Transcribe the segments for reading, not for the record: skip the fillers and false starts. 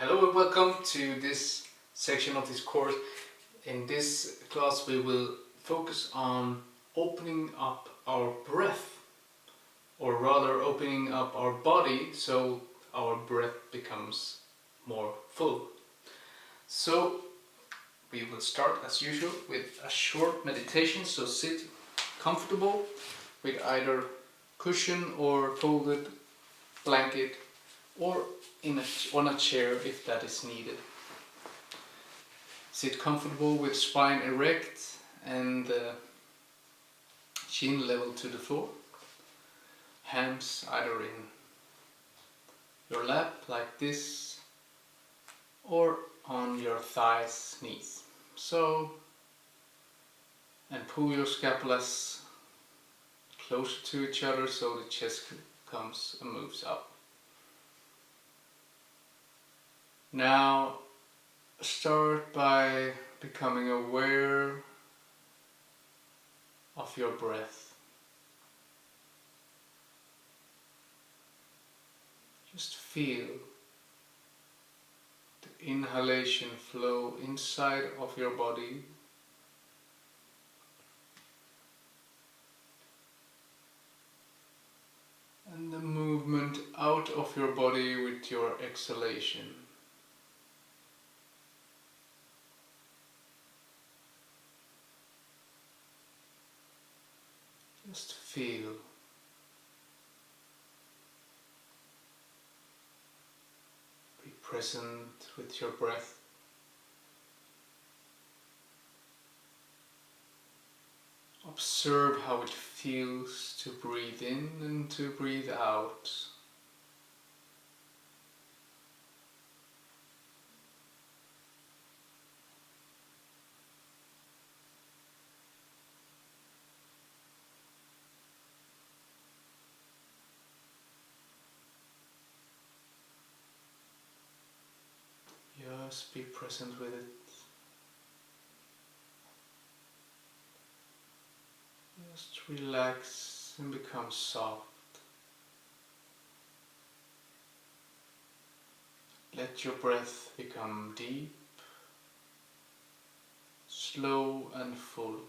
Hello and welcome to this section of this course. In this class we will focus on opening up our breath, or rather opening up our body so our breath becomes more full. So we will start as usual with a short meditation, so sit comfortable with either cushion or folded blanket or on a chair if that is needed. Sit comfortable with spine erect and chin level to the floor. Hands either in your lap like this or on your thighs, knees. And pull your scapulas closer to each other so the chest comes and moves up. Now start by becoming aware of your breath. Just feel the inhalation flow inside of your body and the movement out of your body with your exhalation. Just feel. Be present with your breath. Observe how it feels to breathe in and to breathe out. Just be present with it. Just relax and become soft. Let your breath become deep, slow and full.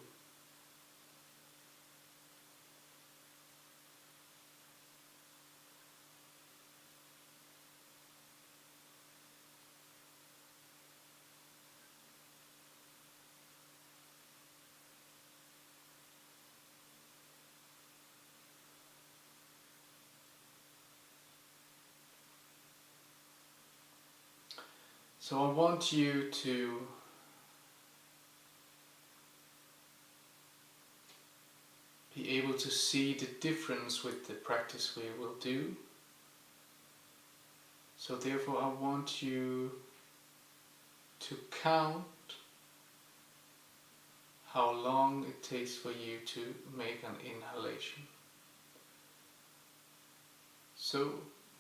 So I want you to be able to see the difference with the practice we will do. So therefore I want you to count how long it takes for you to make an inhalation. So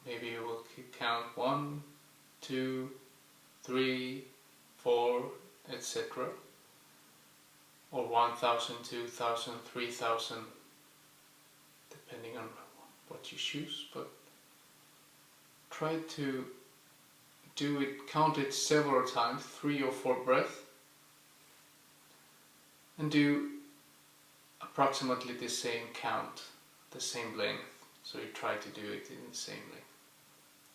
maybe you will count 1, 2, 3, 4, etc. or 1,000, 2,000, 3,000, depending on what you choose, but try to count it several times, 3 or 4 breaths, and do approximately the same count, the same length. So you try to do it in the same length,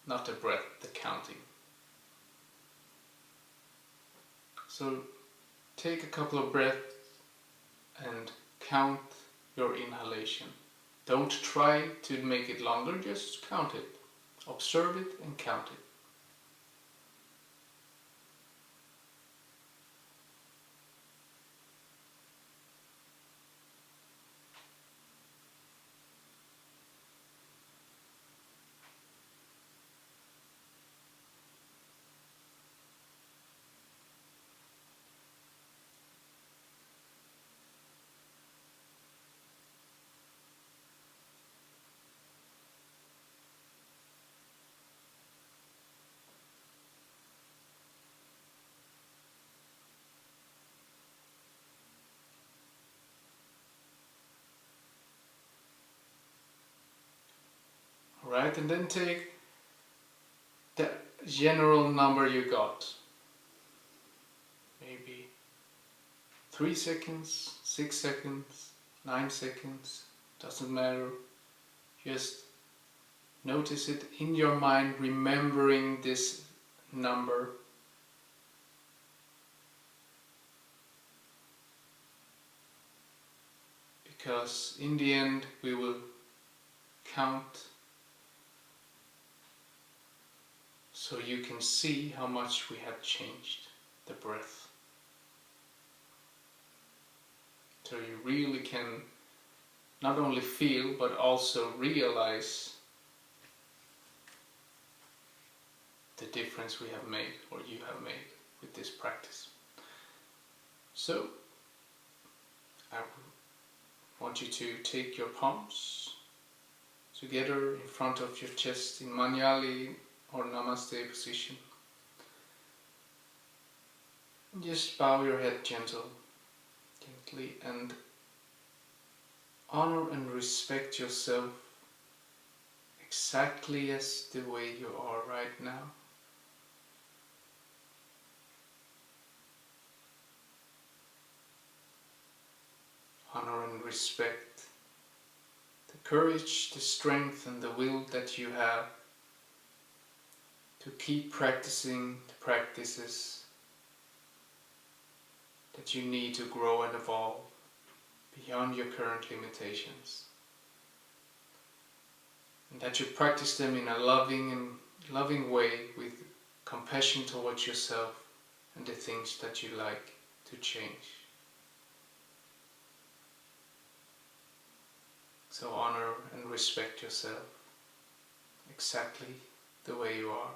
not the breath, the counting. So take a couple of breaths and count your inhalation. Don't try to make it longer, just count it. Observe it and count it. Right, and then take general number you got. Maybe 3 seconds, 6 seconds, 9 seconds, doesn't matter. Just notice it in your mind, remembering this number. Because in the end we will count so you can see how much we have changed the breath. So you really can not only feel but also realize the difference we have made, or you have made, with this practice. So I want you to take your palms together in front of your chest in Manjali or Namaste position. Just bow your head gently and honor and respect yourself exactly as the way you are right now. Honor and respect the courage, the strength and the will that you have to keep practicing the practices that you need to grow and evolve beyond your current limitations. And that you practice them in a loving way with compassion towards yourself and the things that you like to change. So honor and respect yourself exactly the way you are.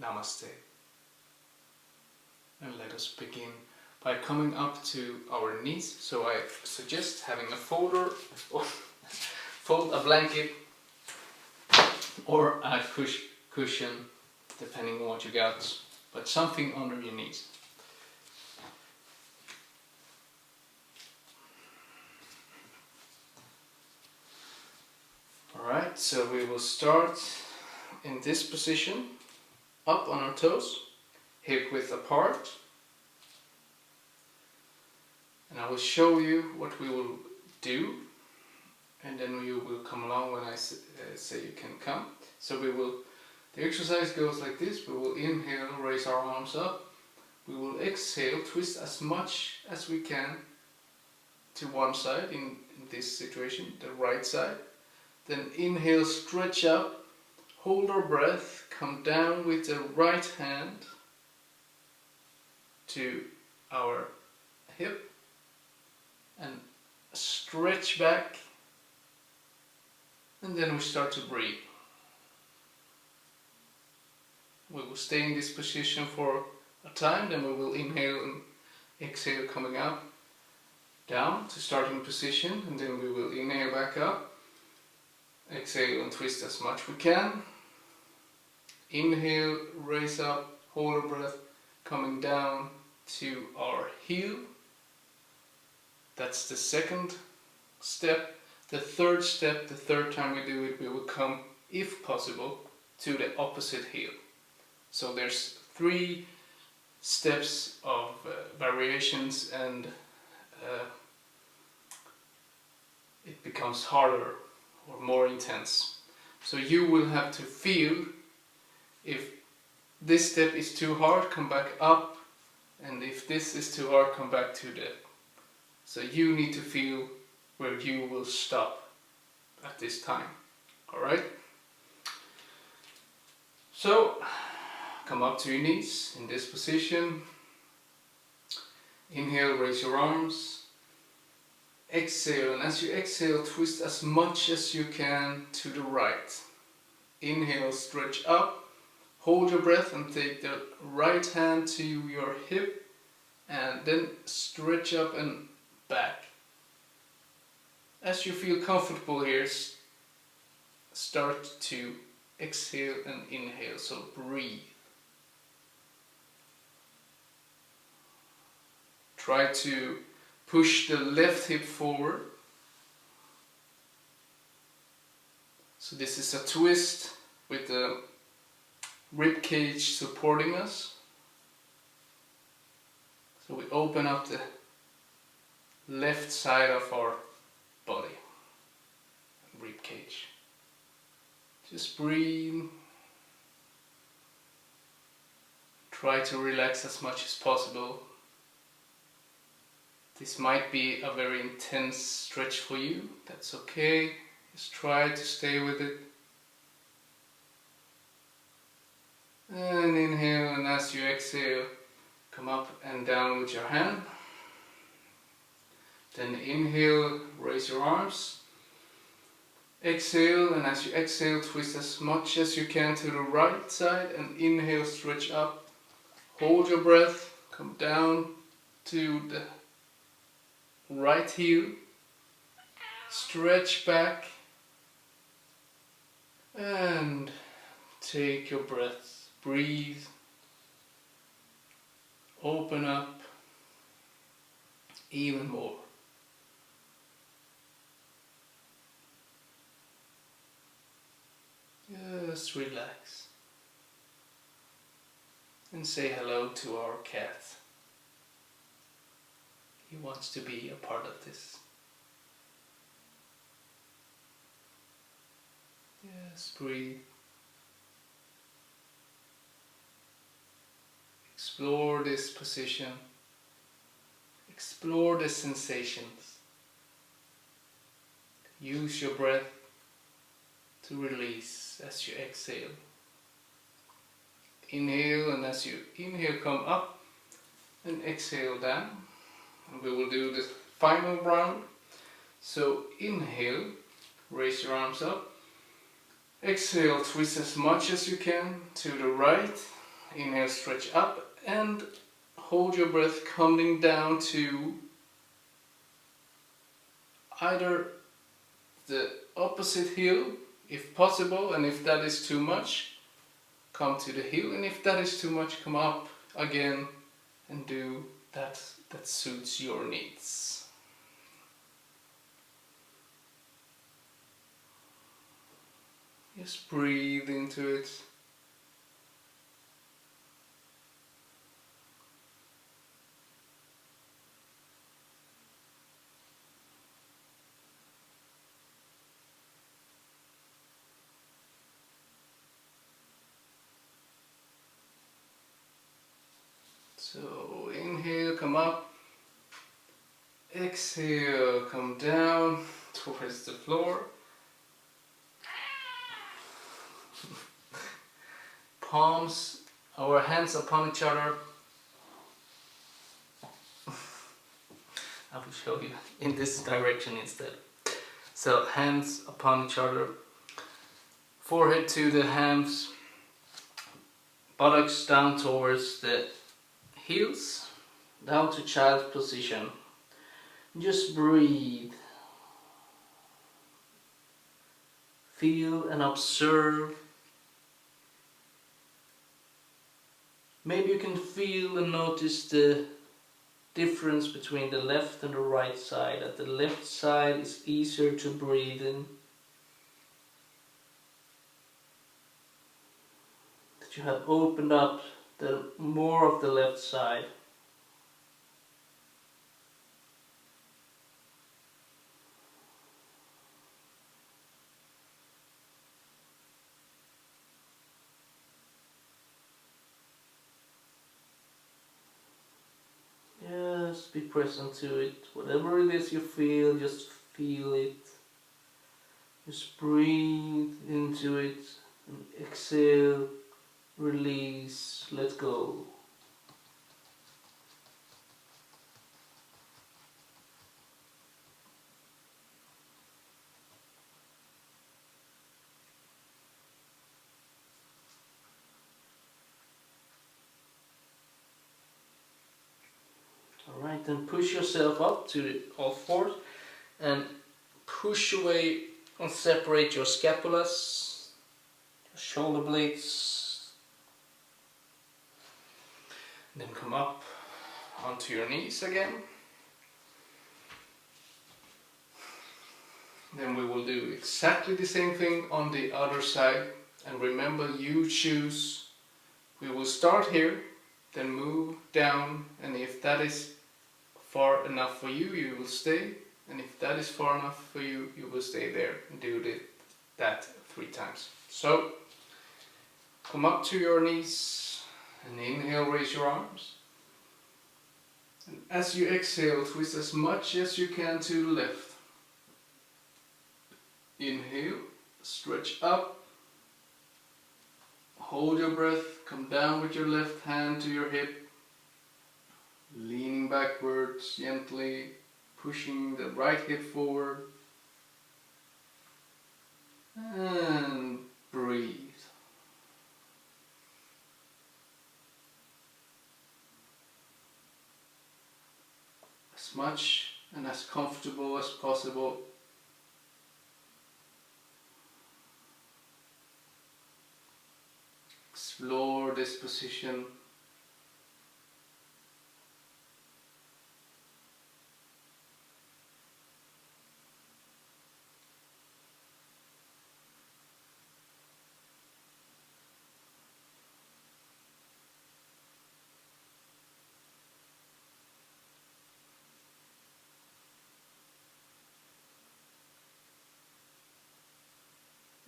Namaste. And let us begin by coming up to our knees. So I suggest having a folder, or fold a blanket or a cushion, depending on what you got, but something under your knees. Alright, so we will start in this position, up on our toes, hip width apart. And I will show you what we will do, and then you will come along when I say you can come. So the exercise goes like this. We will inhale, raise our arms up. We will exhale, twist as much as we can to one side, in this situation, the right side. Then inhale, stretch up, hold our breath, come down with the right hand to our hip and stretch back, and then we start to breathe. We will stay in this position for a time, then we will inhale and exhale coming up, down to starting position, and then we will inhale back up. Exhale and twist as much we can. Inhale, raise up, hold our breath, coming down to our heel. That's the second step. The third step, the third time we do it, we will come, if possible, to the opposite heel. So there's 3 steps of variations, and it becomes harder or more intense. So you will have to feel, if this step is too hard, come back up, and if this is too hard, come back to the. So you need to feel where you will stop at this time. Alright? So come up to your knees in this position. Inhale, raise your arms. Exhale, and as you exhale, twist as much as you can to the right. Inhale, stretch up, hold your breath and take the right hand to your hip, and then stretch up and back. As you feel comfortable here, start to exhale and inhale, so breathe. Try to push the left hip forward So this is a twist with the rib cage supporting us. So we open up the left side of our body, rib cage. Just breathe. Try to relax as much as possible. This might be a very intense stretch for you. That's okay. Just try to stay with it. And inhale, and as you exhale, come up and down with your hand. Then inhale, raise your arms. Exhale, and as you exhale, twist as much as you can to the right side, and inhale, stretch up. Hold your breath, come down to the right heel, stretch back, and take your breath. Breathe, open up even more. Just relax and say hello to our cat. He wants to be a part of this. Yes, breathe. Explore this position. Explore the sensations. Use your breath to release as you exhale. Inhale, and as you inhale, come up, and exhale down. And we will do the final round. So inhale, raise your arms up. Exhale, twist as much as you can to the right. Inhale, stretch up, and hold your breath coming down to either the opposite heel, if possible, and if that is too much, come to the heel, and if that is too much, come up again and do that suits your needs. Just breathe into it. So inhale, come up. Exhale, come down towards the floor. Palms, our hands upon each other. I will show you in this direction instead. So hands upon each other. Forehead to the hands. Buttocks down towards the heels, down to child's position. Just breathe. Feel and observe. Maybe you can feel and notice the difference between the left and the right side. That the left side is easier to breathe in. That you have opened up the more of the left side. Just be present to it. Whatever it is you feel, just feel it. Just breathe into it and exhale, release, let go. Alright, then push yourself up to all fours and push away and separate your scapulas, your shoulder blades. Then come up onto your knees again. Then we will do exactly the same thing on the other side. And remember, you choose. We will start here, then move down, and if that is far enough for you, you will stay. And if that is far enough for you, you will stay there and do that 3 times. So, come up to your knees and inhale, raise your arms. And as you exhale, twist as much as you can to the left. Inhale, stretch up. Hold your breath, come down with your left hand to your hip. Leaning backwards, gently pushing the right hip forward. And breathe. As much and as comfortable as possible. Explore this position.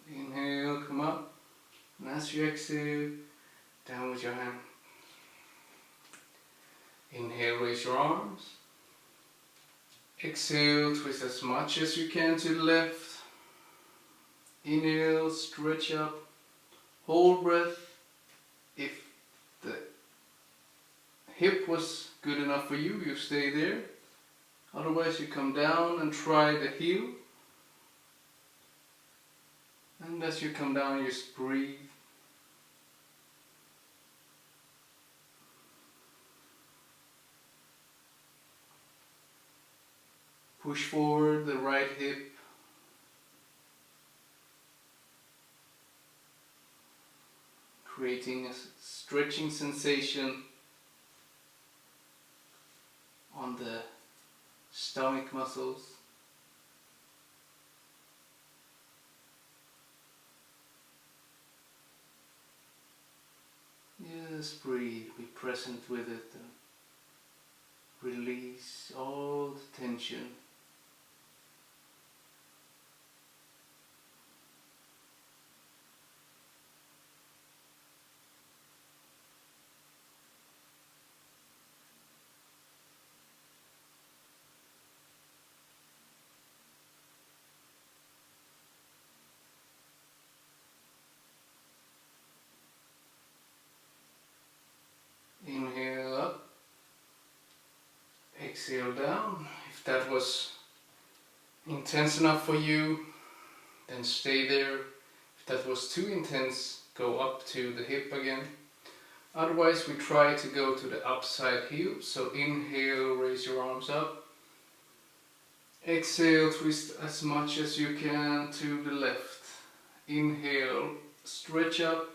Inhale, come up. And as you exhale, down with your hand. Inhale, raise your arms. Exhale, twist as much as you can to the left. Inhale, stretch up. Hold breath. If the hip was good enough for you, you stay there. Otherwise, you come down and try the heel. And as you come down, you just breathe. Push forward the right hip. Creating a stretching sensation on the stomach muscles. Just breathe, be present with it and release all the tension. Inhale up, exhale down. If that was intense enough for you, then stay there. If that was too intense, go up to the hip again. Otherwise, we try to go to the upside heel. So inhale, raise your arms up. Exhale, twist as much as you can to the left. Inhale, stretch up.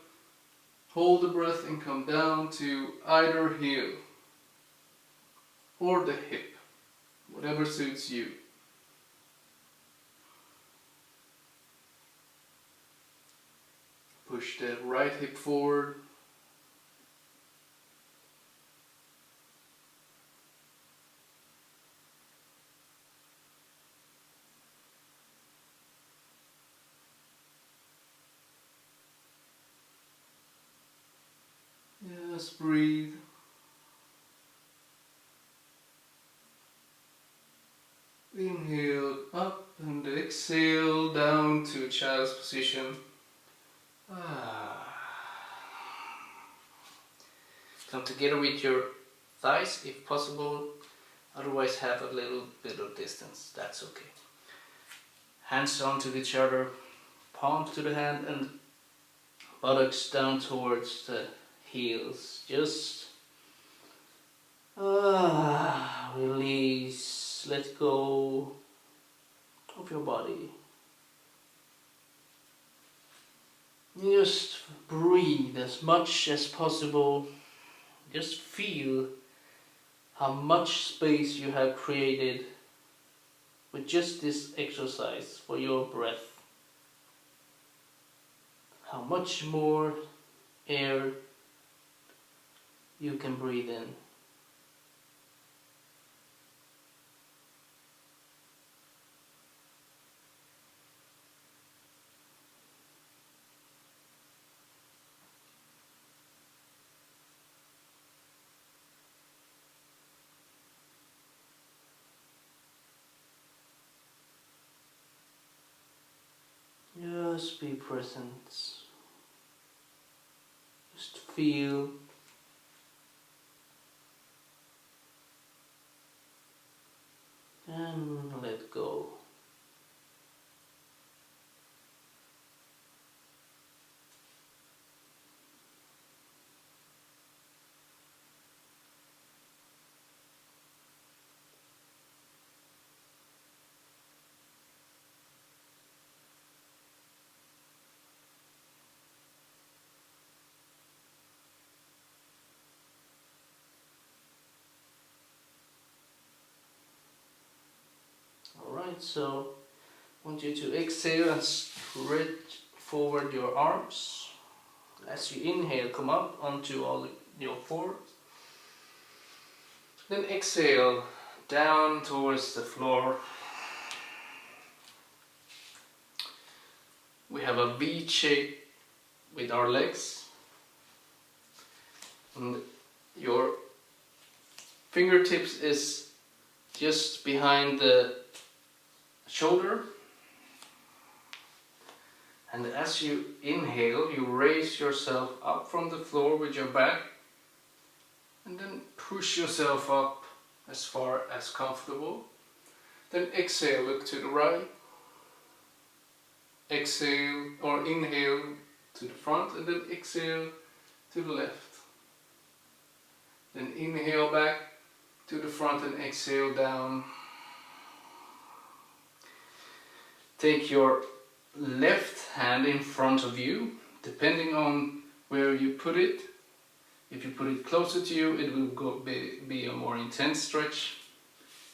Hold the breath and come down to either heel or the hip, whatever suits you. Push the right hip forward. Just breathe. Inhale up and exhale down to child's position. Come together with your thighs if possible, otherwise have a little bit of distance, that's okay. Hands onto each other, palms to the hand and buttocks down towards the heels. Just release, let go of your body. Just breathe as much as possible. Just feel how much space you have created with just this exercise for your breath. How much more air you can breathe in. Just be present. Just feel and let go. Alright, so I want you to exhale and stretch forward your arms. As you inhale, come up onto all your fours. Then exhale down towards the floor. We have a V shape with our legs. And your fingertips is just behind the shoulder. And as you inhale, you raise yourself up from the floor with your back and then push yourself up as far as comfortable. Then exhale, look to the right. Exhale or inhale to the front and then exhale to the left. Then inhale back to the front and exhale down. Take your left hand in front of you, depending on where you put it. If you put it closer to you, it will be a more intense stretch.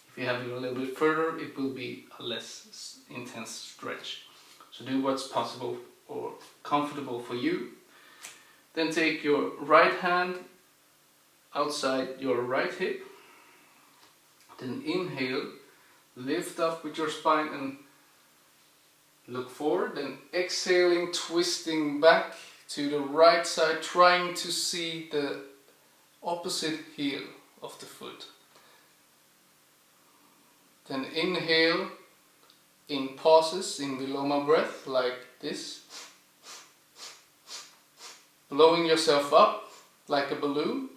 If you have it a little bit further, it will be a less intense stretch. So do what's possible or comfortable for you. Then take your right hand outside your right hip. Then inhale, lift up with your spine and look forward. Then exhaling, twisting back to the right side, trying to see the opposite heel of the foot. Then inhale in pauses, in Viloma breath, like this. Blowing yourself up like a balloon.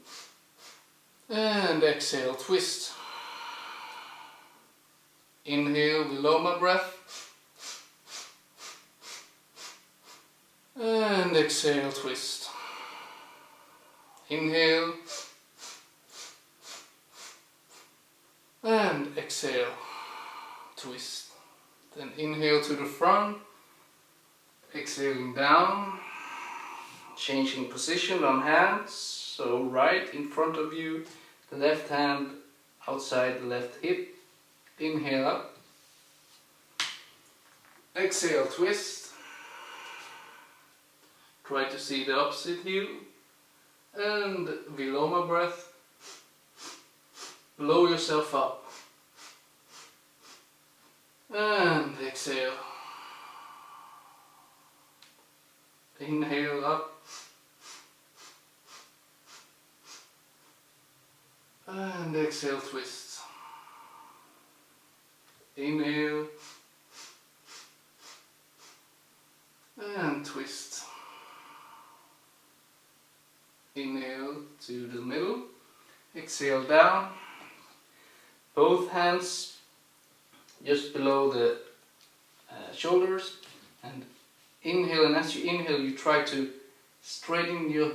And exhale, twist. Inhale, Viloma breath. And exhale, twist. Inhale. And exhale, twist. Then inhale to the front. Exhaling down. Changing position on hands. So right in front of you. The left hand outside the left hip. Inhale up. Exhale, twist. Try to see the opposite heel. And Viloma breath. Blow yourself up. And exhale. Inhale up. And exhale, twist. Inhale. And twist. Inhale to the middle. Exhale down. Both hands just below the shoulders. And inhale, and as you inhale, you try to straighten your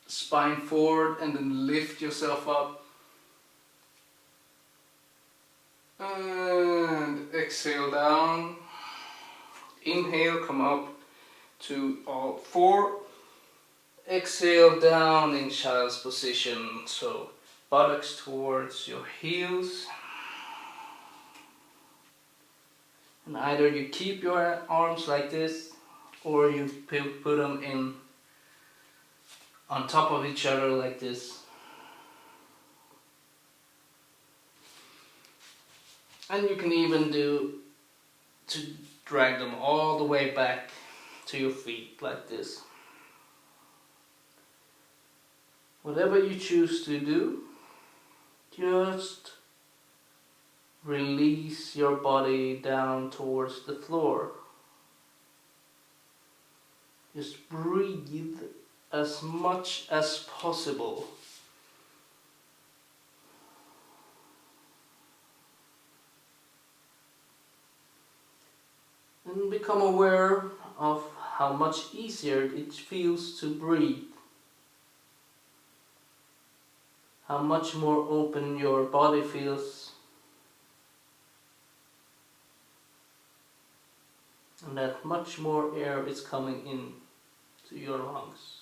spine forward and then lift yourself up. And exhale down. Inhale, come up to all four. Exhale down in child's position. So buttocks towards your heels. And either you keep your arms like this, or you put them in on top of each other like this. And you can even do to drag them all the way back to your feet like this. Whatever you choose to do, just release your body down towards the floor. Just breathe as much as possible. And become aware of how much easier it feels to breathe. How much more open your body feels. And that much more air is coming in to your lungs.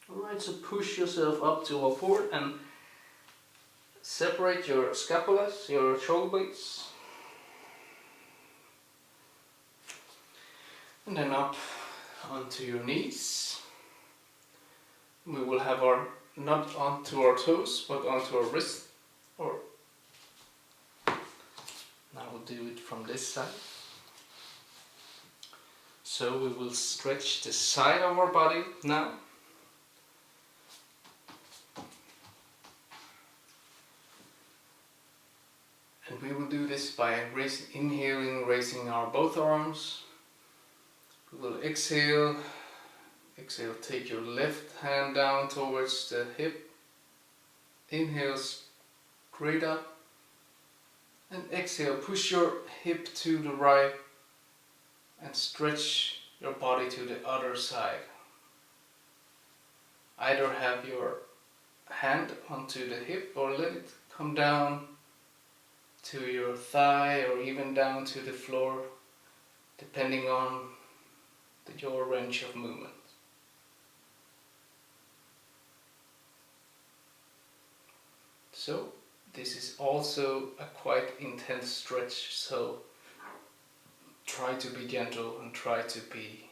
Alright, so push yourself up to a forward and separate your scapulas, your shoulder blades. And then up onto your knees. We will have our, not onto our toes, but onto our wrist. Or now we'll do it from this side. So we will stretch the side of our body now. And we will do this by inhaling, raising our both arms. We will exhale. Exhale, take your left hand down towards the hip. Inhale, straight up. And exhale, push your hip to the right and stretch your body to the other side. Either have your hand onto the hip or let it come down to your thigh or even down to the floor, depending on your range of movement. So this is also a quite intense stretch, so try to be gentle and try to be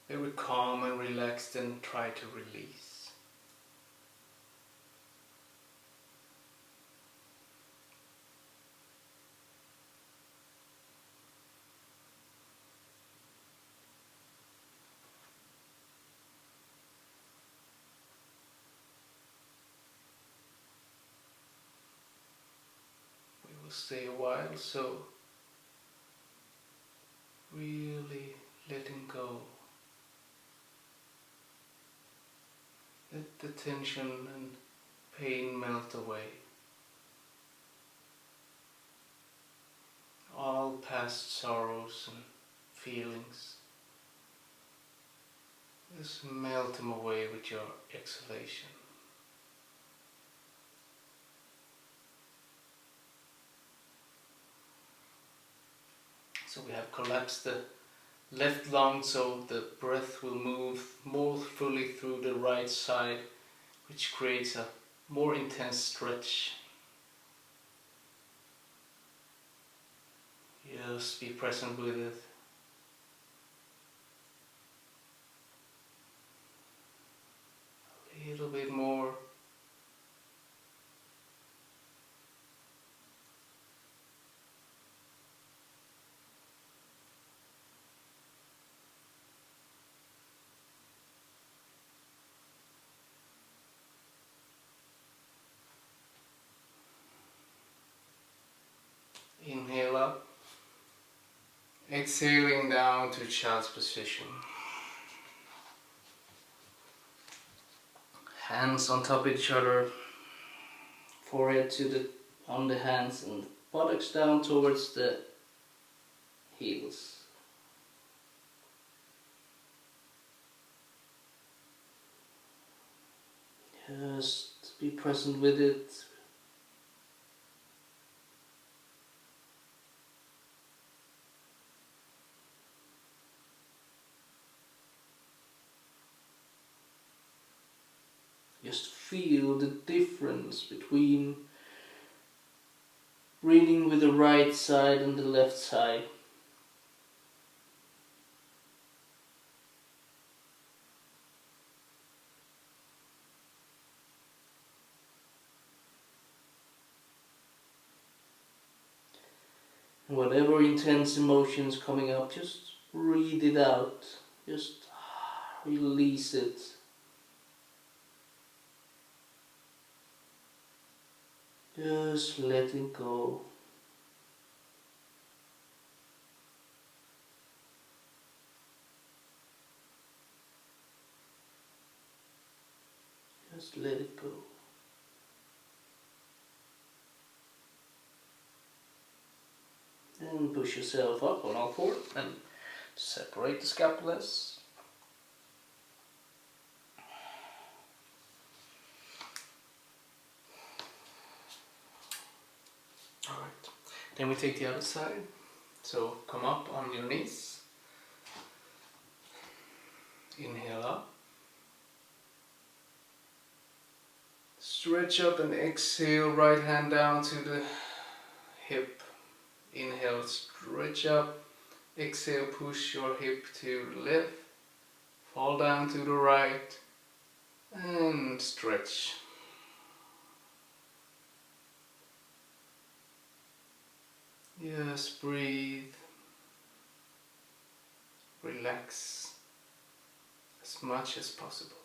very calm and relaxed and try to release. Stay a while, so really letting go. Let the tension and pain melt away. All past sorrows and feelings, just melt them away with your exhalation. So we have collapsed the left lung, so the breath will move more fully through the right side, which creates a more intense stretch. Just be present with it. A little bit more. Inhale up, exhaling down to child's position. Hands on top of each other, forehead on the hands and buttocks down towards the heels. Just be present with it. Just feel the difference between breathing with the right side and the left side. Whatever intense emotions coming up, just breathe it out. Just release it. Just let it go. Just let it go. And push yourself up on all fours and separate the scapulas. Alright, then we take the other side. So come up on your knees. Inhale up. Stretch up and exhale, right hand down to the hip. Inhale, stretch up. Exhale, push your hip to the left. Fall down to the right. And stretch. Just breathe. Relax as much as possible.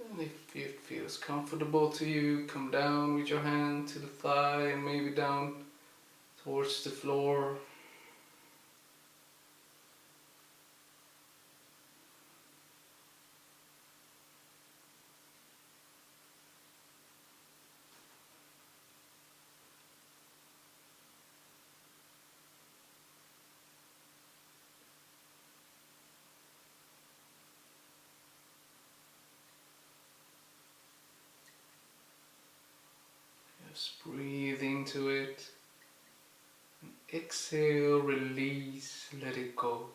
And if it feels comfortable to you, come down with your hand to the thigh and maybe down towards the floor. Just breathe into it. And exhale, release, let it go.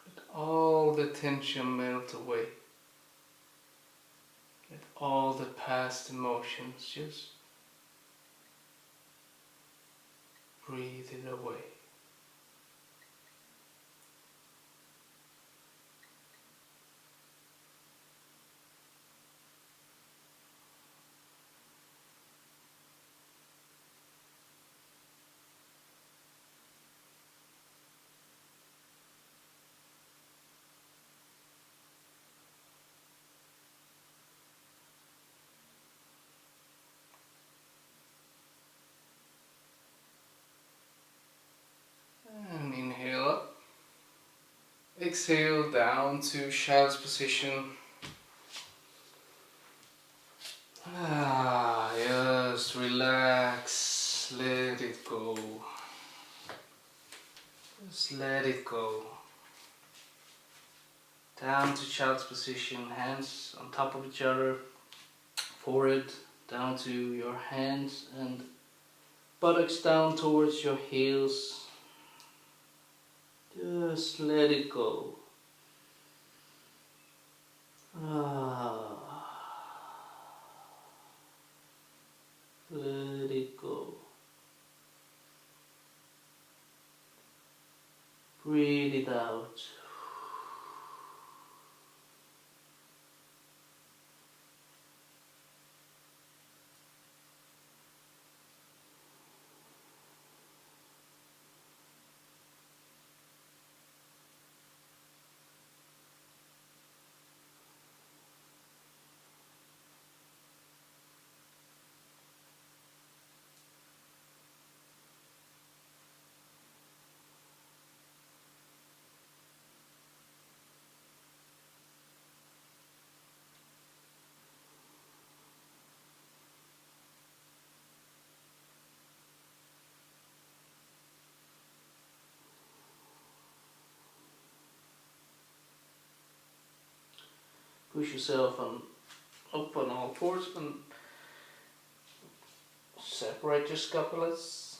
Let all the tension melt away. Let all the past emotions just breathe it away. And inhale up. Exhale down to child's position. Just relax, let it go. Just let it go. Down to child's position, hands on top of each other, forehead down to your hands and buttocks down towards your heels. Just let it go. Let it go. Breathe it out. push yourself up on all fours and separate your scapulas.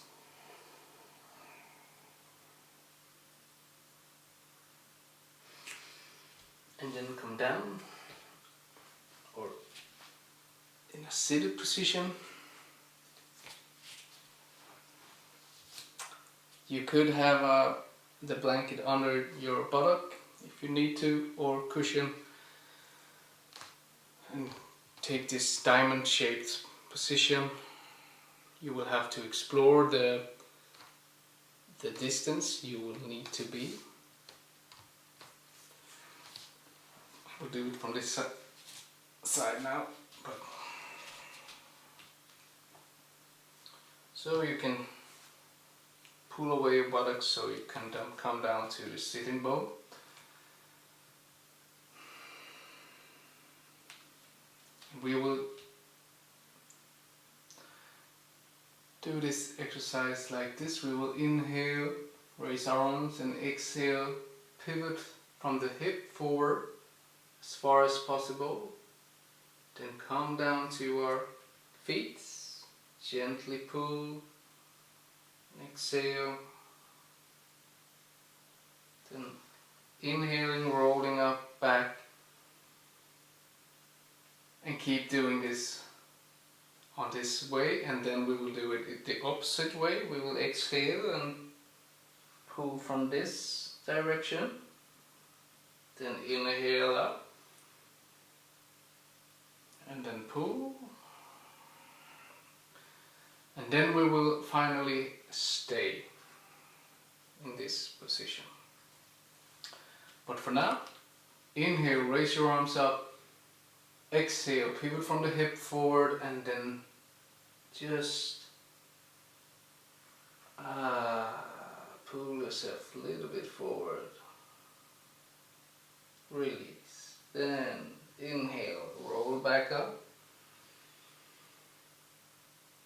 And then come down, or in a seated position. You could have the blanket under your buttock if you need to, or cushion, and take this diamond shaped position. You will have to explore the distance you will need to be. We'll do it from this side now. So you can pull away your buttocks so you can come down to the sitting bone. We will do this exercise like this. We will inhale, raise our arms, and exhale, pivot from the hip forward as far as possible. Then come down to our feet, gently pull, exhale. Then inhaling, rolling up, back, and keep doing this on this way, and then we will do it the opposite way. We will exhale and pull from this direction, then inhale up, and then pull, and then we will finally stay in this position. But for now, inhale, raise your arms up, exhale, pivot from the hip forward, and then just pull yourself a little bit forward, release, then inhale, roll back up,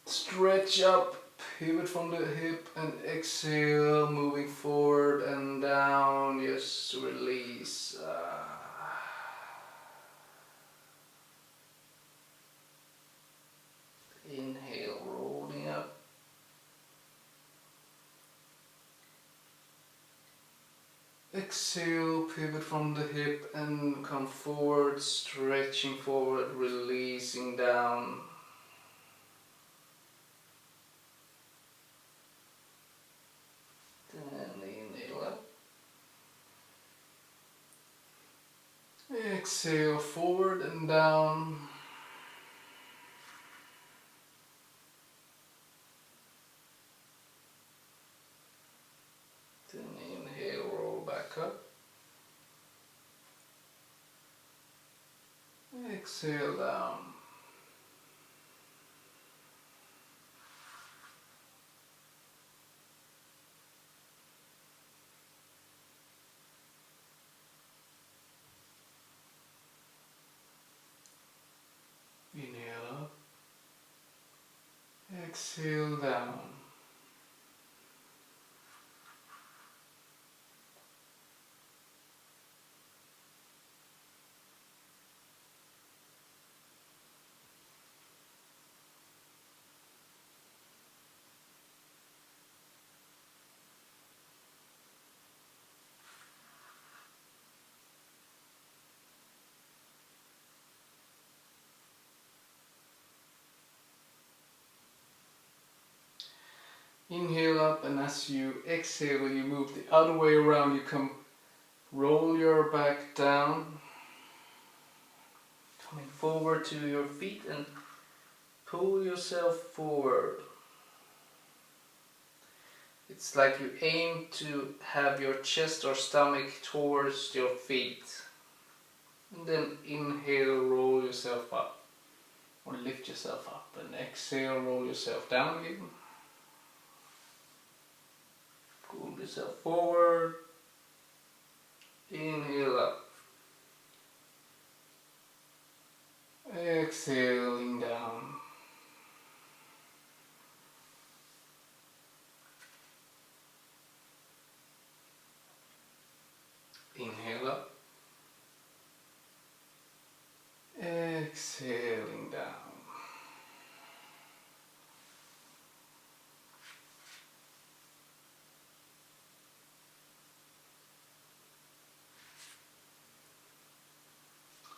stretch up, pivot from the hip, and exhale, moving forward and down, just release. Inhale, rolling up. Exhale, pivot from the hip and come forward, stretching forward, releasing down. Then inhale up. Exhale, forward and down. Then inhale, roll back up. Exhale down. Inhale up. Exhale down. Inhale up, and as you exhale, you move the other way around. You come, roll your back down, coming forward to your feet and pull yourself forward. It's like you aim to have your chest or stomach towards your feet. And then inhale, roll yourself up, or lift yourself up, and exhale, roll yourself down again. Pull yourself forward, inhale up, exhaling down. Inhale up, exhaling down.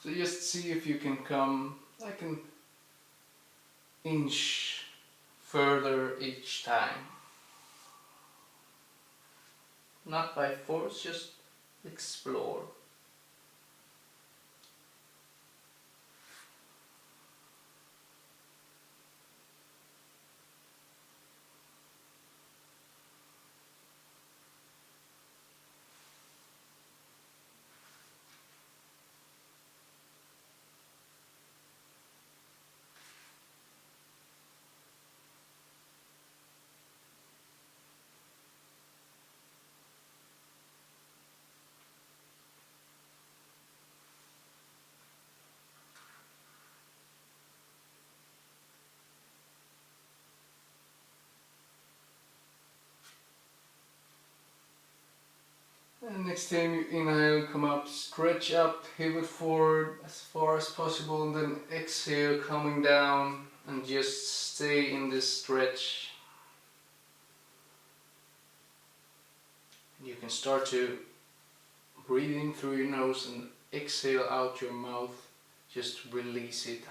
So just see if you can come like an inch further each time. Not by force, just explore. And next time you inhale, come up, stretch up, pivot forward as far as possible, and then exhale, coming down, and just stay in this stretch. You can start to breathe in through your nose and exhale out your mouth. Just release it,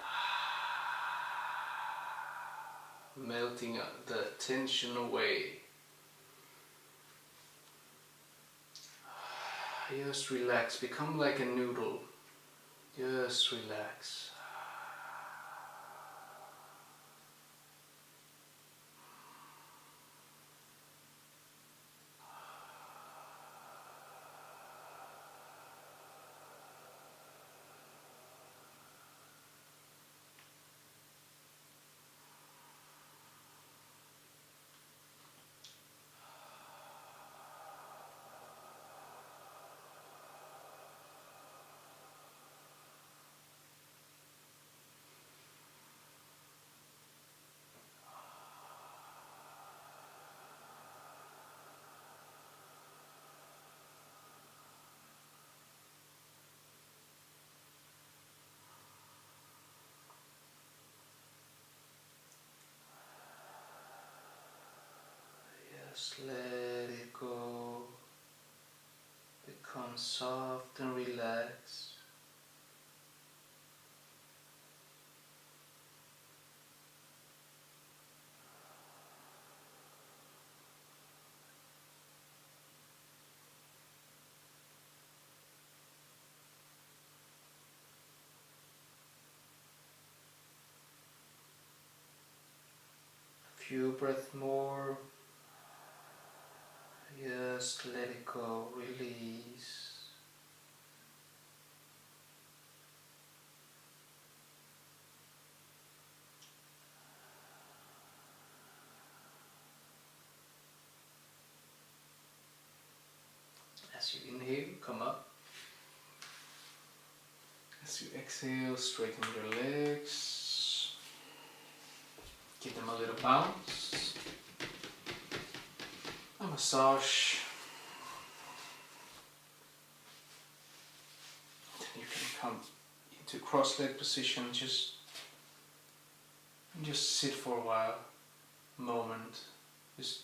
melting the tension away. Just relax, become like a noodle. Just relax. Just let it go. Become soft and relaxed. A few breaths more. Just let it go, release. As you inhale, come up. As you exhale, straighten your legs. Give them a little bounce. A massage. Then you can come into cross-leg position, just sit for a while, moment, just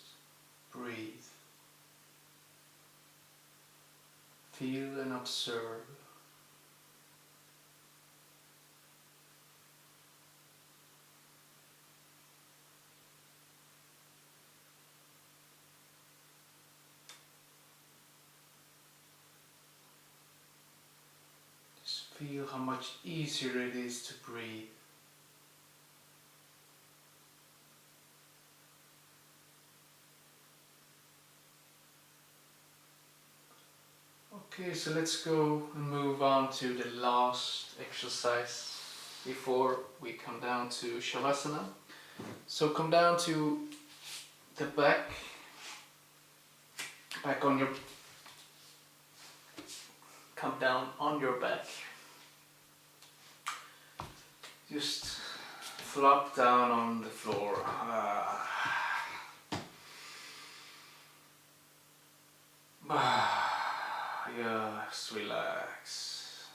breathe. Feel and observe. Just feel how much easier it is to breathe. Okay, so let's go and move on to the last exercise before we come down to Shavasana. So come down to the back on your, come down on your back. Just flop down on the floor. Just relax.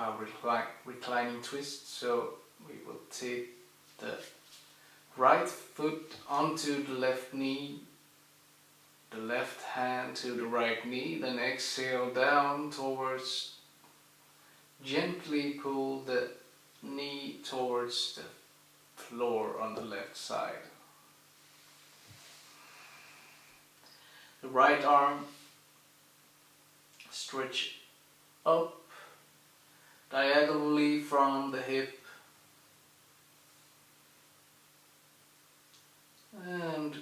a reclining twist. So we will take the right foot onto the left knee, the left hand to the right knee, then exhale down towards, gently pull the knee towards the floor on the left side. The right arm stretch up diagonally from the hip and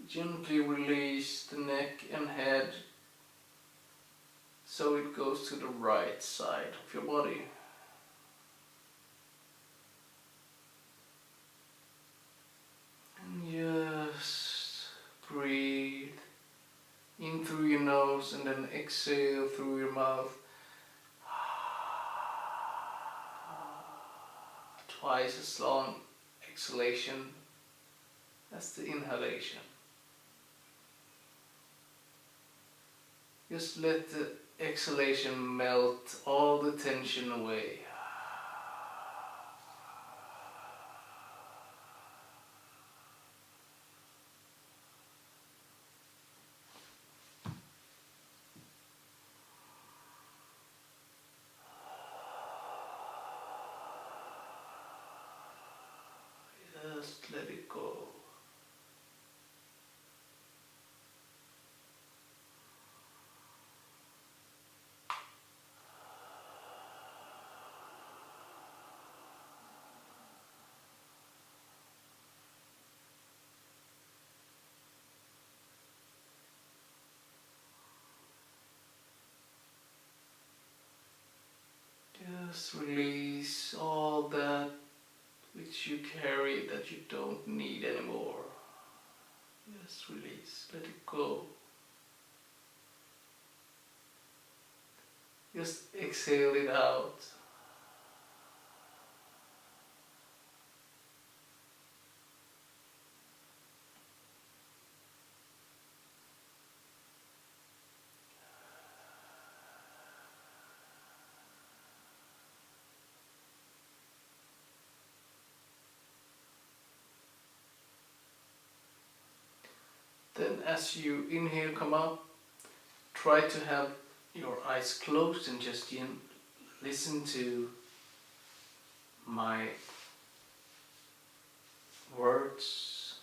gently release the neck and head so it goes to the right side of your body. And just breathe in through your nose and then exhale through your mouth. Twice as long exhalation as the inhalation. Just let the exhalation melt all the tension away. Just let it go. Just release all that which you carry that you don't need anymore. Just release, let it go. Just exhale it out. Then as you inhale, come up, try to have your eyes closed and just listen to my words.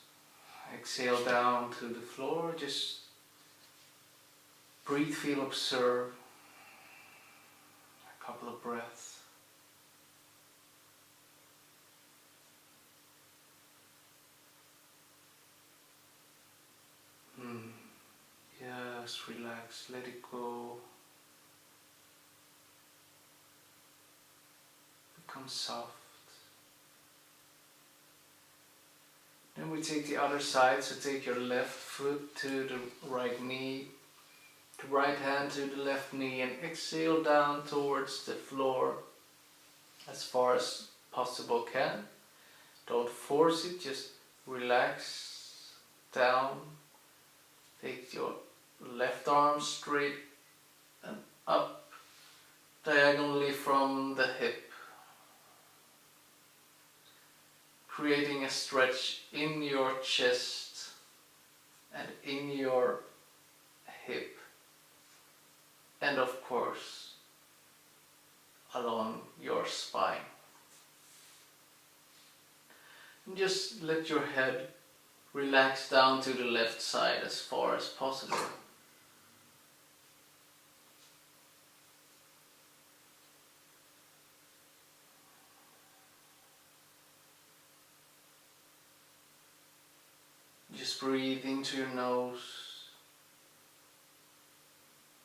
Exhale down to the floor, just breathe, feel, observe. A couple of breaths. Just relax, let it go. Become soft. Then we take the other side, so take your left foot to the right knee, the right hand to the left knee, and exhale down towards the floor as far as possible can. Don't force it, just relax down. Take your left arm straight and up diagonally from the hip, creating a stretch in your chest and in your hip, and of course along your spine. And just let your head relax down to the left side as far as possible. Just breathe into your nose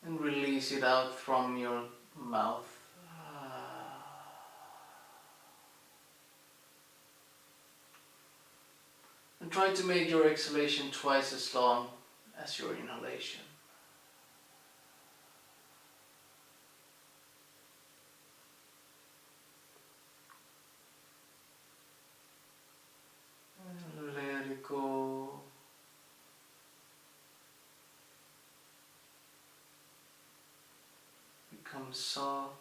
and release it out from your mouth. And try to make your exhalation twice as long as your inhalation. And let it go. Become soft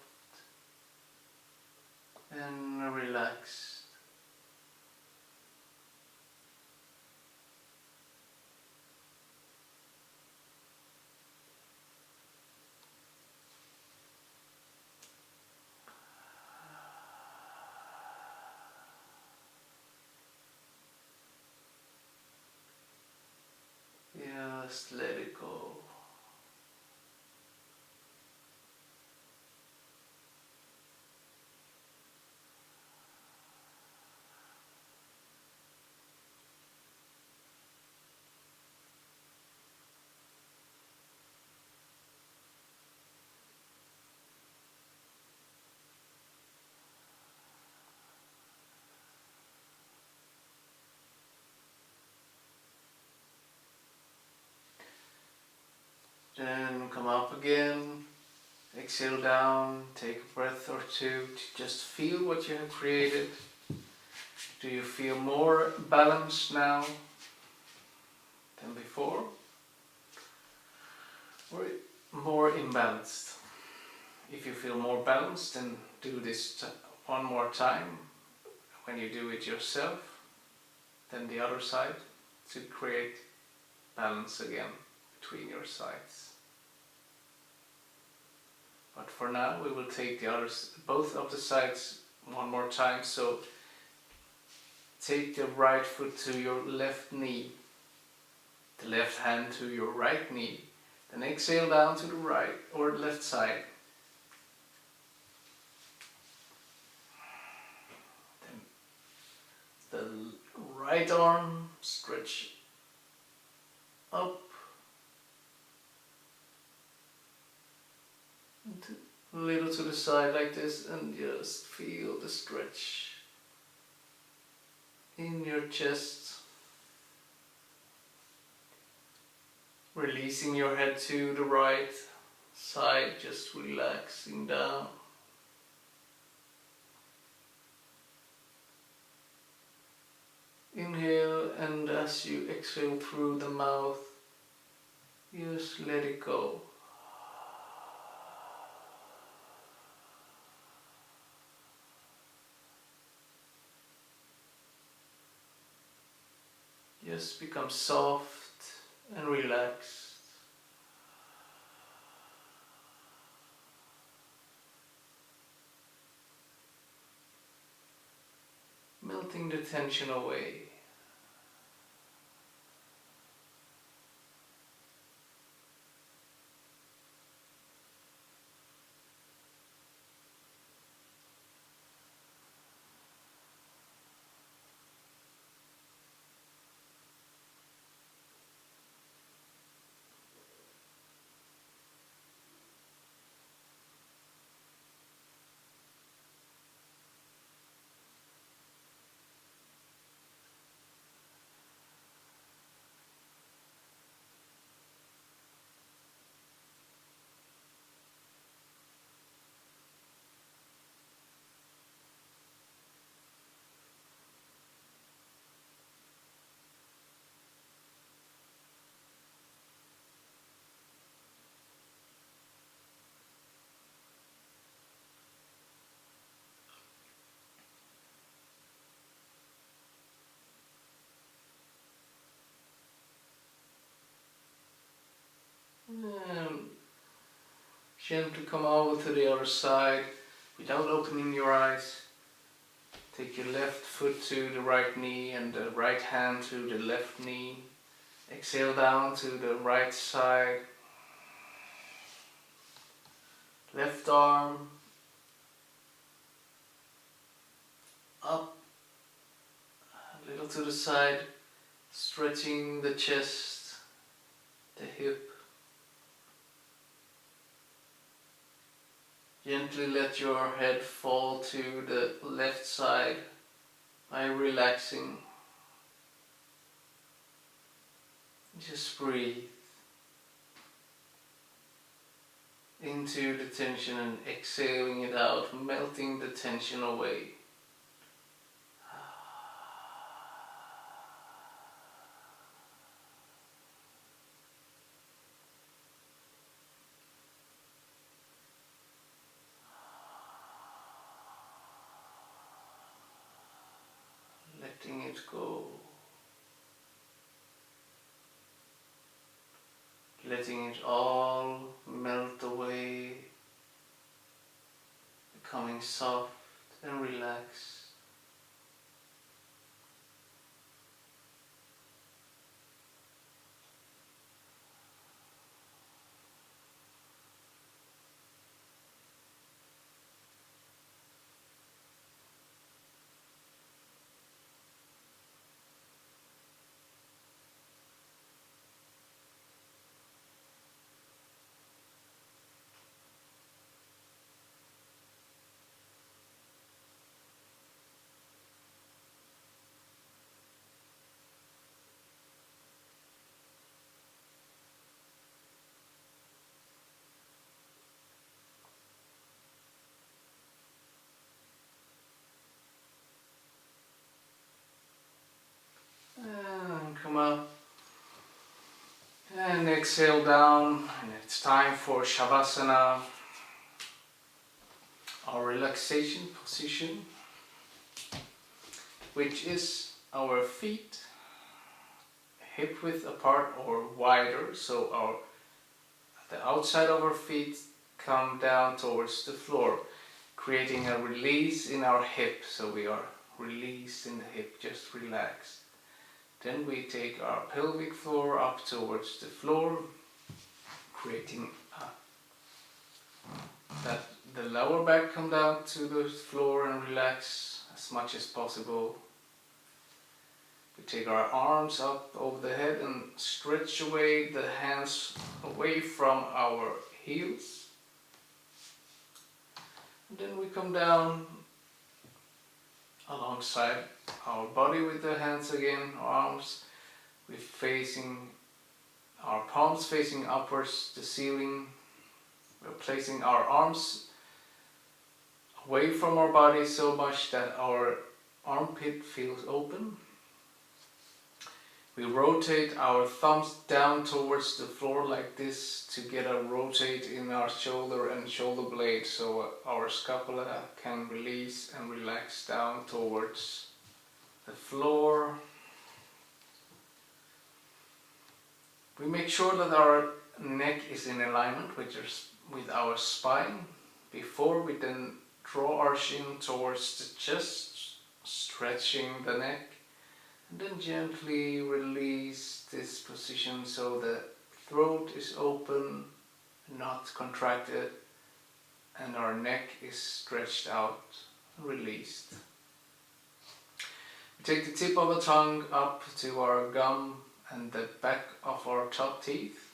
and relaxed. Just let it go. Then come up again, exhale down, take a breath or two to just feel what you have created. Do you feel more balanced now than before? Or more imbalanced? If you feel more balanced, then do this one more time when you do it yourself, then the other side, to create balance again between your sides. But for now we will take the others, both of the sides one more time. So take the right foot to your left knee, the left hand to your right knee, then exhale down to the right or left side. Then the right arm stretch up, a little to the side like this, and just feel the stretch in your chest. Releasing your head to the right side, just relaxing down. Inhale, and as you exhale through the mouth, just let it go. Just become soft and relaxed. Melting the tension away. And gently come over to the other side without opening your eyes. Take your left foot to the right knee and the right hand to the left knee. Exhale down to the right side. Left arm up, a little to the side, stretching the chest, the hip. Gently let your head fall to the left side by relaxing. Just breathe into the tension and exhaling it out, melting the tension away. letting it go, letting it all melt away, becoming soft and relaxed. And come up and exhale down, and it's time for Shavasana, our relaxation position, which is our feet hip width apart or wider, so the outside of our feet come down towards the floor, creating a release in our hip, so we are released in the hip, just relaxed. Then we take our pelvic floor up towards the floor, creating that the lower back come down to the floor and relax as much as possible. We take our arms up over the head and stretch away the hands away from our heels. And then we come down alongside our body with the hands again, arms. We're facing our palms facing upwards, the ceiling. We're placing our arms away from our body so much that our armpit feels open. We rotate our thumbs down towards the floor like this to get a rotate in our shoulder and shoulder blade, so our scapula can release and relax down towards the floor. We make sure that our neck is in alignment with our spine before we then draw our chin towards the chest, stretching the neck. And then gently release this position so the throat is open, not contracted, and our neck is stretched out, released. We take the tip of the tongue up to our gum and the back of our top teeth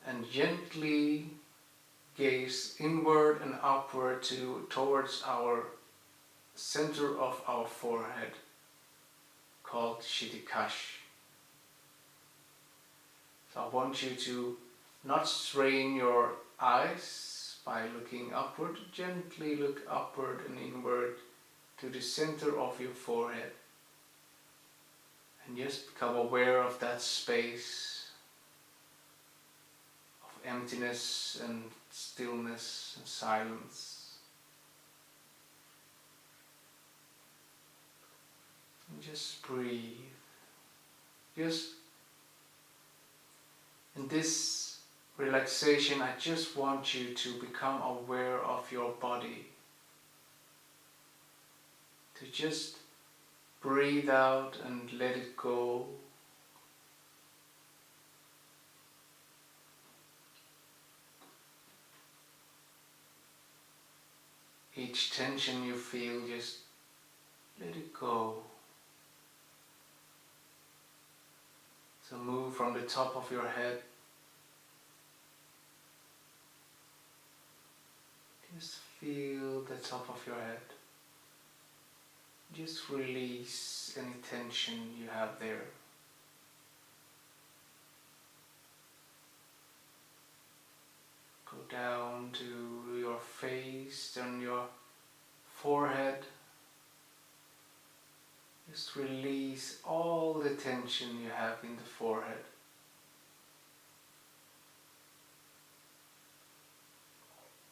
and gently gaze inward and upward towards our center of our forehead, called Shitikash. So I want you to not strain your eyes by looking upward. Gently look upward and inward to the center of your forehead. And just become aware of that space of emptiness and stillness and silence. And just breathe. Just in this relaxation, I just want you to become aware of your body. To just breathe out and let it go. Each tension you feel, just let it go. So move from the top of your head. Just feel the top of your head. Just release any tension you have there. Go down to your face and your forehead. Just release all the tension you have in the forehead.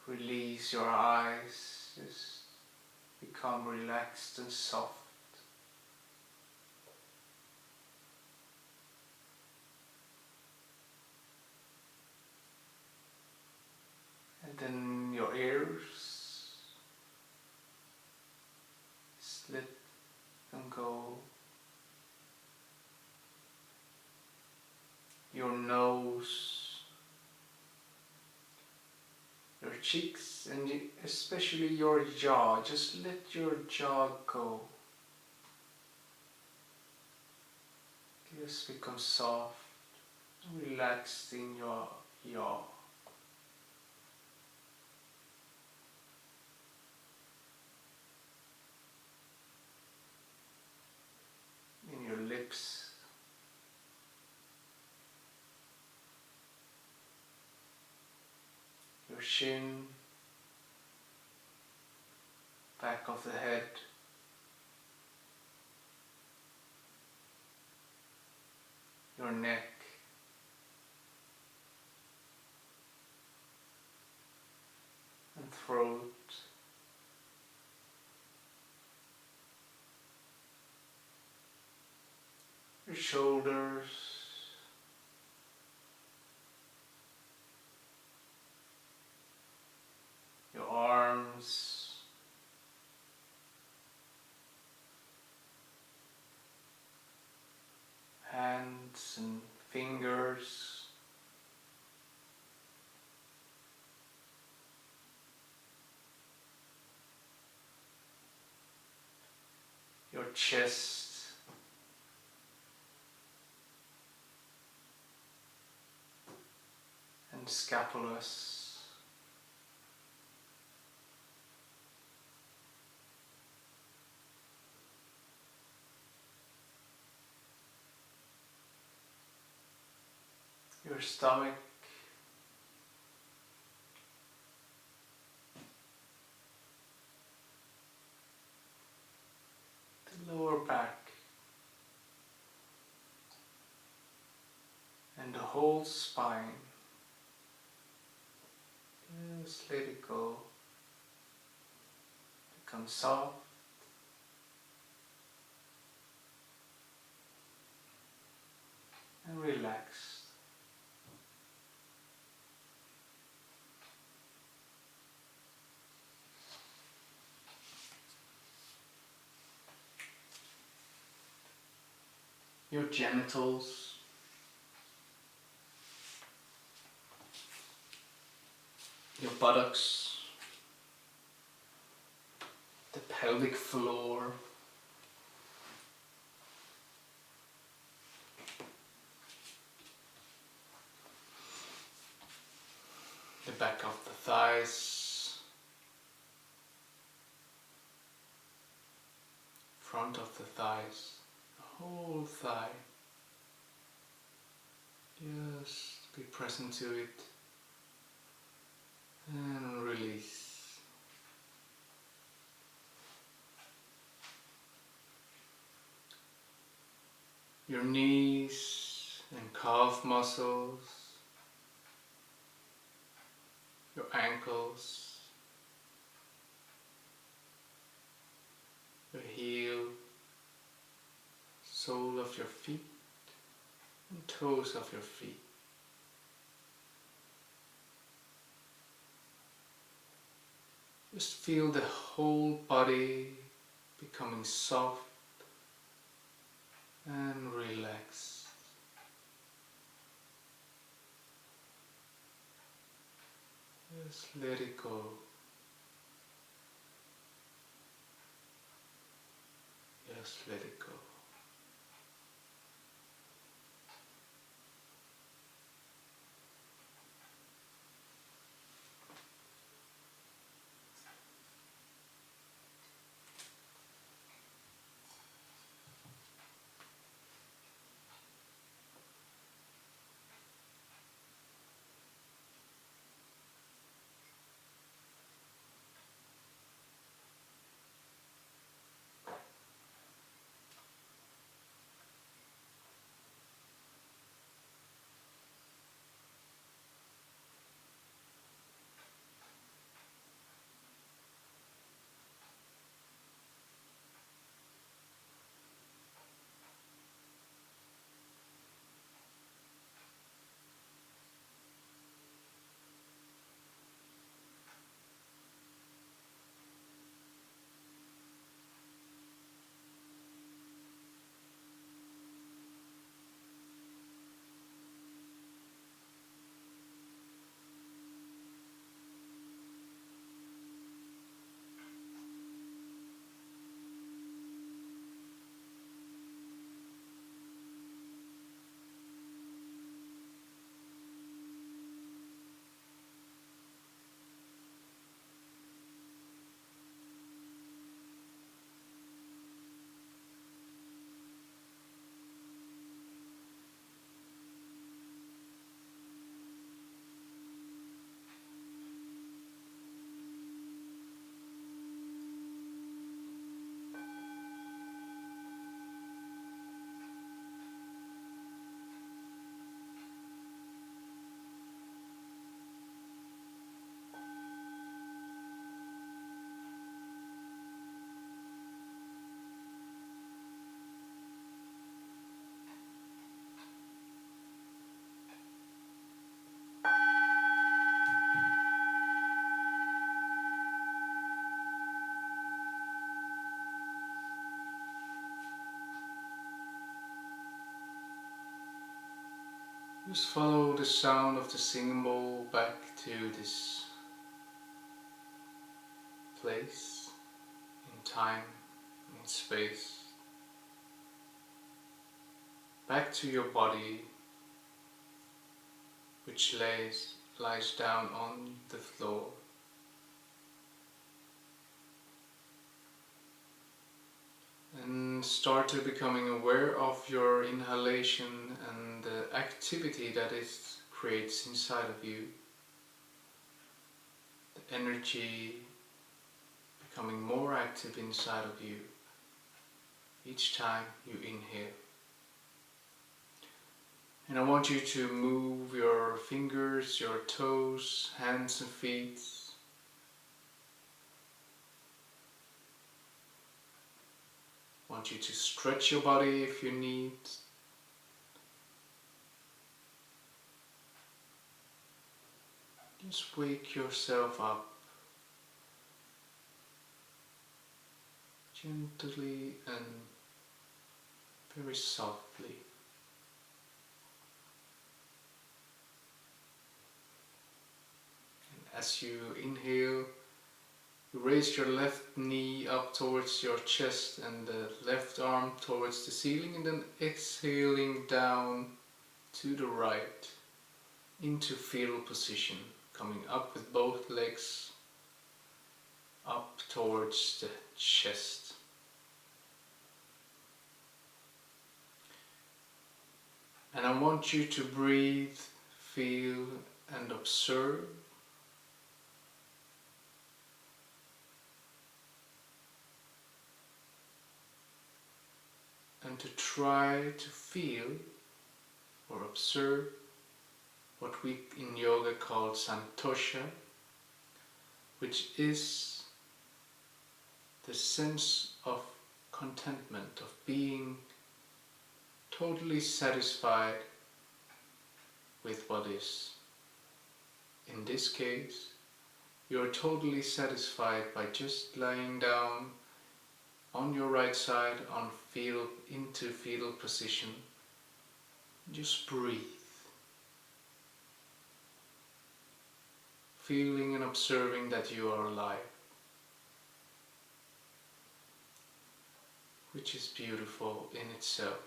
Release your eyes. Just become relaxed and soft. And then your ears, just let them go. Your nose, your cheeks, and especially your jaw. Just let your jaw go. Just become soft, relaxed in your jaw. In your lips. Your chin, back of the head, your neck, and throat, your shoulders, your arms, hands and fingers, your chest, and scapulas. Your stomach, the lower back, and the whole spine. Just let it go. Become soft. And relaxed. Your genitals, your buttocks, the pelvic floor, the back of the thighs, front of the thighs, the whole thigh. Just be present to it and release. Your knees and calf muscles, your ankles, your heel, sole of your feet and toes of your feet. Just feel the whole body becoming soft and relaxed. Just let it go. Just let it go. Just follow the sound of the singing bowl back to this place in time, in space, back to your body, which lies down on the floor. And start to becoming aware of your inhalation and the activity that it creates inside of you. The energy becoming more active inside of you each time you inhale. And I want you to move your fingers, your toes, hands and feet. I want you to stretch your body if you need. Just wake yourself up gently and very softly. And as you inhale, you raise your left knee up towards your chest and the left arm towards the ceiling, and then exhaling down to the right into fetal position, coming up with both legs up towards the chest. And I want you to breathe, feel and observe. And to try to feel or observe what we in yoga call santosha, which is the sense of contentment, of being totally satisfied with what is. In this case, you are totally satisfied by just lying down on your right side into fetal position. Just breathe. Feeling and observing that you are alive. Which is beautiful in itself.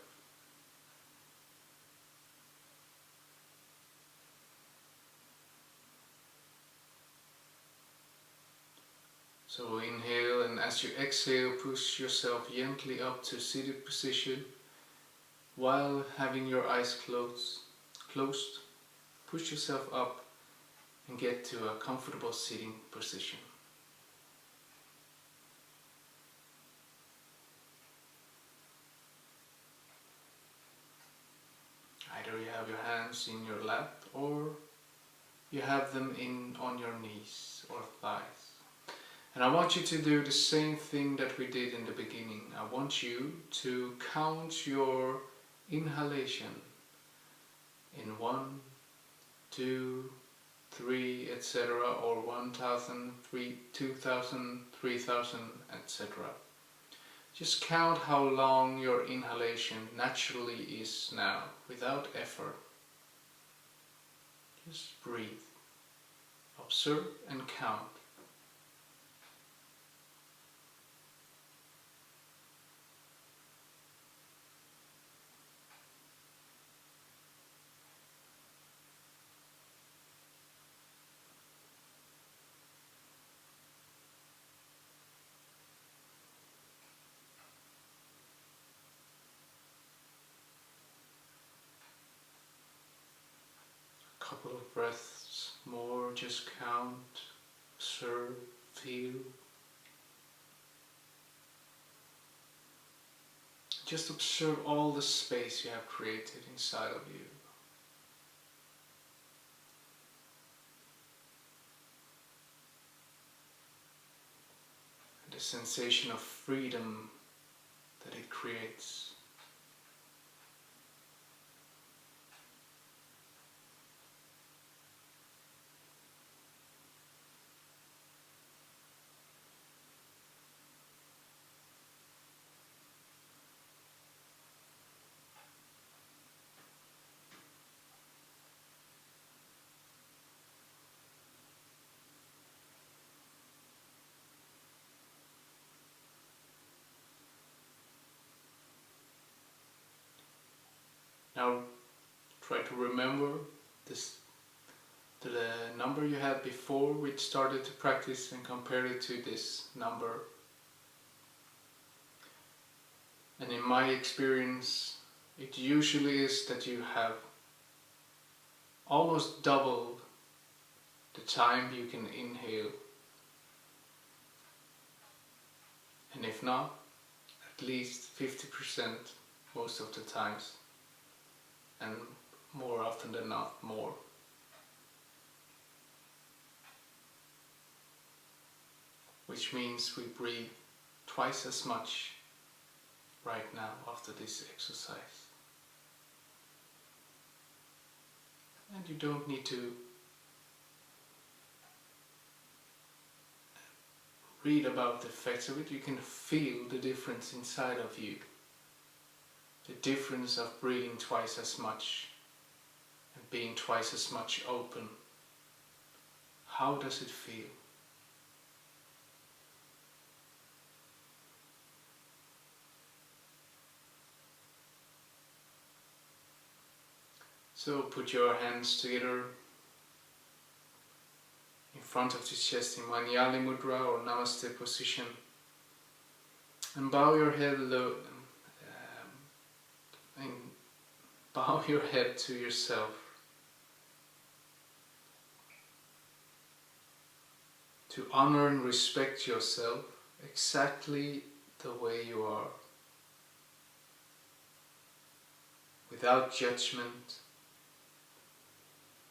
So inhale, and as you exhale, push yourself gently up to seated position while having your eyes closed. Push yourself up and get to a comfortable sitting position. Either you have your hands in your lap or you have them on your knees or thighs. And I want you to do the same thing that we did in the beginning. I want you to count your inhalation in 1, 2, 3, etc. or 1,000, 2,000, 3,000, etc. Just count how long your inhalation naturally is now, without effort. Just breathe, observe and count. Couple of breaths more, just count, observe, feel. Just observe all the space you have created inside of you. And the sensation of freedom that it creates. Now try to remember the number you had before we started to practice and compare it to this number. And in my experience, it usually is that you have almost doubled the time you can inhale. And if not, at least 50% most of the times, and more often than not, more. Which means we breathe twice as much right now after this exercise. And you don't need to read about the effects of it, you can feel the difference inside of you. The difference of breathing twice as much and being twice as much open. How does it feel? So put your hands together in front of the chest in Manjali Mudra or Namaste position, and bow your head low, and bow your head to yourself. To honor and respect yourself exactly the way you are, without judgment,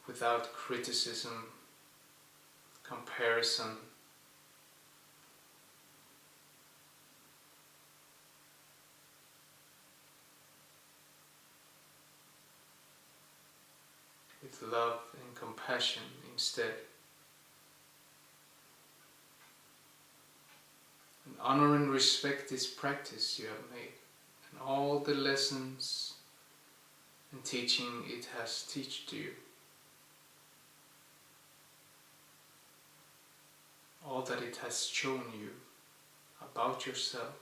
without criticism, comparison. With love and compassion instead. And honor and respect this practice you have made, and all the lessons and teaching it has taught you. All that it has shown you about yourself.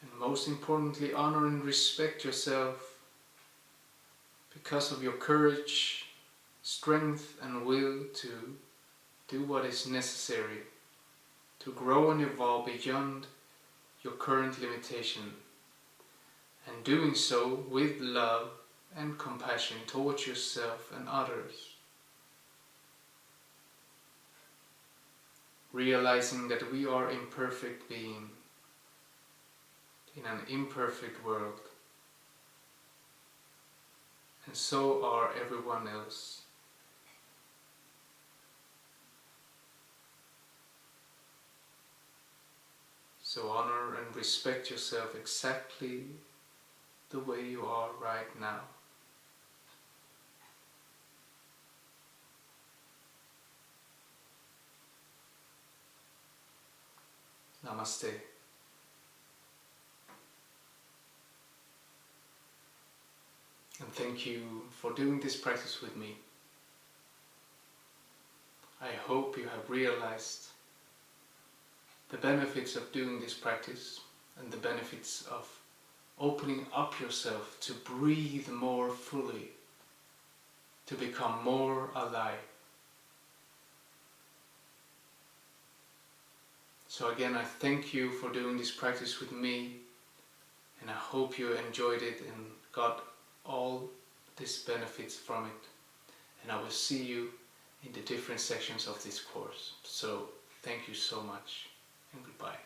And most importantly, honor and respect yourself because of your courage, strength and will to do what is necessary to grow and evolve beyond your current limitation, and doing so with love and compassion towards yourself and others. Realizing that we are imperfect beings in an imperfect world, and so are everyone else. So honor and respect yourself exactly the way you are right now. Namaste. And thank you for doing this practice with me. I hope you have realized the benefits of doing this practice and the benefits of opening up yourself to breathe more fully, to become more alive. So again, I thank you for doing this practice with me, and I hope you enjoyed it and got all these benefits from it. And I will see you in the different sections of this course. So thank you so much, and goodbye.